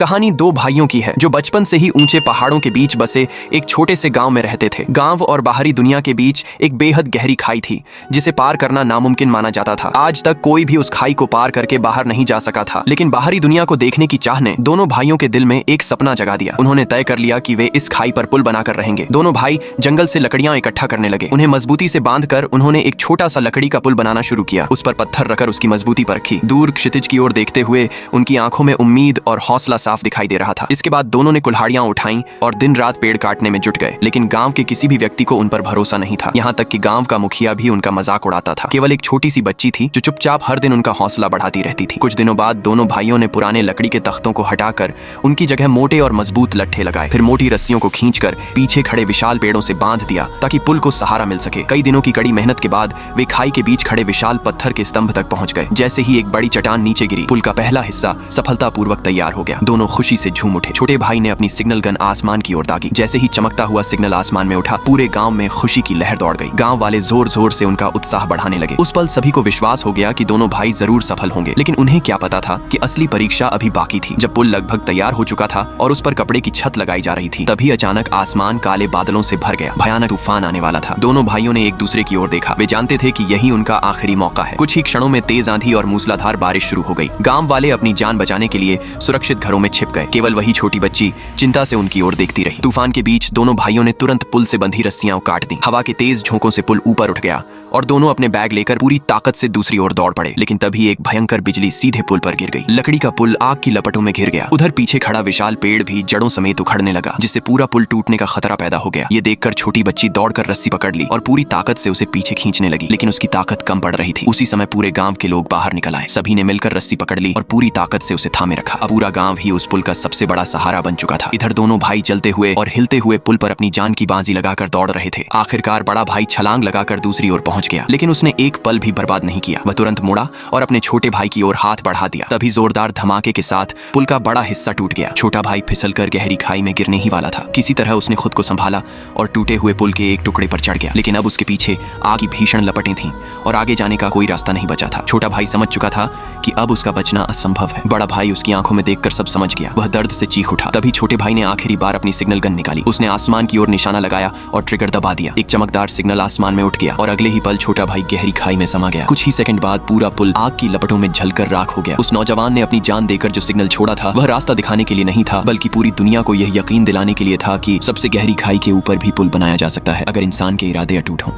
कहानी दो भाइयों की है जो बचपन से ही ऊंचे पहाड़ों के बीच बसे एक छोटे से गांव में रहते थे। गांव और बाहरी दुनिया के बीच एक बेहद गहरी खाई थी जिसे पार करना नामुमकिन माना जाता था। आज तक कोई भी उस खाई को पार करके बाहर नहीं जा सका था, लेकिन बाहरी दुनिया को देखने की चाह ने दोनों भाइयों के दिल में एक सपना जगा दिया। उन्होंने तय कर लिया कि वे इस खाई पर पुल बनाकर रहेंगे। दोनों भाई जंगल से लकड़ियां इकट्ठा करने लगे। उन्हें मजबूती से बांधकर उन्होंने एक छोटा सा लकड़ी का पुल बनाना शुरू किया। उस पर पत्थर रखकर उसकी मजबूती परखी। दूर क्षितिज की ओर देखते हुए उनकी आंखों में उम्मीद और हौसला साफ दिखाई दे रहा था। इसके बाद दोनों ने कुल्हाड़ियां उठाईं और दिन रात पेड़ काटने में जुट गए, लेकिन गांव के किसी भी व्यक्ति को उन पर भरोसा नहीं था। यहाँ तक कि गांव का मुखिया भी उनका मजाक उड़ाता था। केवल एक छोटी सी बच्ची थी जो चुपचाप हर दिन उनका हौसला बढ़ाती रहती थी। कुछ दिनों बाद दोनों भाइयों ने पुराने लकड़ी के तख्तों को हटाकर उनकी जगह मोटे और मजबूत लट्ठे लगाए। फिर मोटी रस्सियों को खींचकर पीछे खड़े विशाल पेड़ों से बांध दिया ताकि पुल को सहारा मिल सके। कई दिनों की कड़ी मेहनत के बाद वे खाई के बीच खड़े विशाल पत्थर के स्तंभ तक पहुंच गए। जैसे ही एक बड़ी चट्टान नीचे गिरी, पुल का पहला हिस्सा सफलतापूर्वक तैयार हो गया। दोनों खुशी से झूम उठे। छोटे भाई ने अपनी सिग्नल गन आसमान की ओर दागी। जैसे ही चमकता हुआ सिग्नल आसमान में उठा, पूरे गांव में खुशी की लहर दौड़ गई। गांव वाले जोर जोर से उनका उत्साह बढ़ाने लगे। उस पल सभी को विश्वास हो गया कि दोनों भाई जरूर सफल होंगे, लेकिन उन्हें क्या पता था कि असली परीक्षा अभी बाकी थी। जब पुल लगभग तैयार हो चुका था और उस पर कपड़े की छत लगाई जा रही थी, तभी अचानक आसमान काले बादलों से भर गया। भयानक तूफान आने वाला था। दोनों भाइयों ने एक दूसरे की ओर देखा। वे जानते थे कि यही उनका आखिरी मौका है। कुछ ही क्षणों में तेज आंधी और मूसलाधार बारिश शुरू हो गई। गांव वाले अपनी जान बचाने के लिए सुरक्षित घरों में छिप गए। केवल वही छोटी बच्ची चिंता से उनकी ओर देखती रही। तूफान के बीच दोनों भाइयों ने तुरंत पुल से बंधी रस्सियां काट दी। हवा के तेज झोंकों से पुल ऊपर उठ गया और दोनों अपने बैग लेकर पूरी ताकत से दूसरी ओर दौड़ पड़े। लेकिन तभी एक भयंकर बिजली सीधे पुल पर गिर गई। लकड़ी का पुल आग की लपटों में घिर गया। उधर पीछे खड़ा विशाल पेड़ भी जड़ों समेत उखड़ने लगा, जिससे पूरा पुल टूटने का खतरा पैदा हो गया। ये देखकर छोटी बच्ची दौड़कर रस्सी पकड़ ली और पूरी ताकत से उसे पीछे खींचने लगी, लेकिन उसकी ताकत कम पड़ रही थी। उसी समय पूरे गांव के लोग बाहर निकल आए। सभी ने मिलकर रस्सी पकड़ ली और पूरी ताकत से उसे थामे रखा। अब पूरा गांव ही उस पुल का सबसे बड़ा सहारा बन चुका था। इधर दोनों भाई चलते हुए और हिलते हुए पुल पर अपनी जान की बाजी लगाकर दौड़ रहे थे। आखिरकार बड़ा भाई छलांग लगाकर दूसरी ओर पहुंच गया, लेकिन उसने एक पल भी बर्बाद नहीं किया। वह तुरंत मुड़ा और अपने छोटे भाई की ओर हाथ बढ़ा दिया। तभी जोरदार धमाके के साथ पुल का बड़ा हिस्सा टूट गया। छोटा भाई फिसलकर गहरी खाई में गिरने ही वाला था। किसी तरह उसने खुद को संभाला और टूटे हुए पुल के एक टुकड़े पर चढ़ गया, लेकिन अब उसके पीछे आग की भीषण लपटें थीं और आगे जाने का कोई रास्ता नहीं बचा था। छोटा भाई समझ चुका था कि अब उसका बचना असंभव है। बड़ा भाई उसकी आंखों में देखकर सब समझ गया। वह दर्द से चीख उठा। तभी छोटे भाई ने आखिरी बार अपनी सिग्नल गन निकाली। उसने आसमान की ओर निशाना लगाया और ट्रिगर दबा दिया। एक चमकदार सिग्नल आसमान में उठ गया और अगले ही पल छोटा भाई गहरी खाई में समा गया। कुछ ही सेकंड बाद पूरा पुल आग की लपटों में जलकर राख हो गया। उस नौजवान ने अपनी जान देकर जो सिग्नल छोड़ा था, वह रास्ता दिखाने के लिए नहीं था, बल्कि पूरी दुनिया को यह यकीन दिलाने के लिए था कि सबसे गहरी खाई के ऊपर भी पुल बनाया जा सकता है, अगर इंसान के इरादे अटूट हों।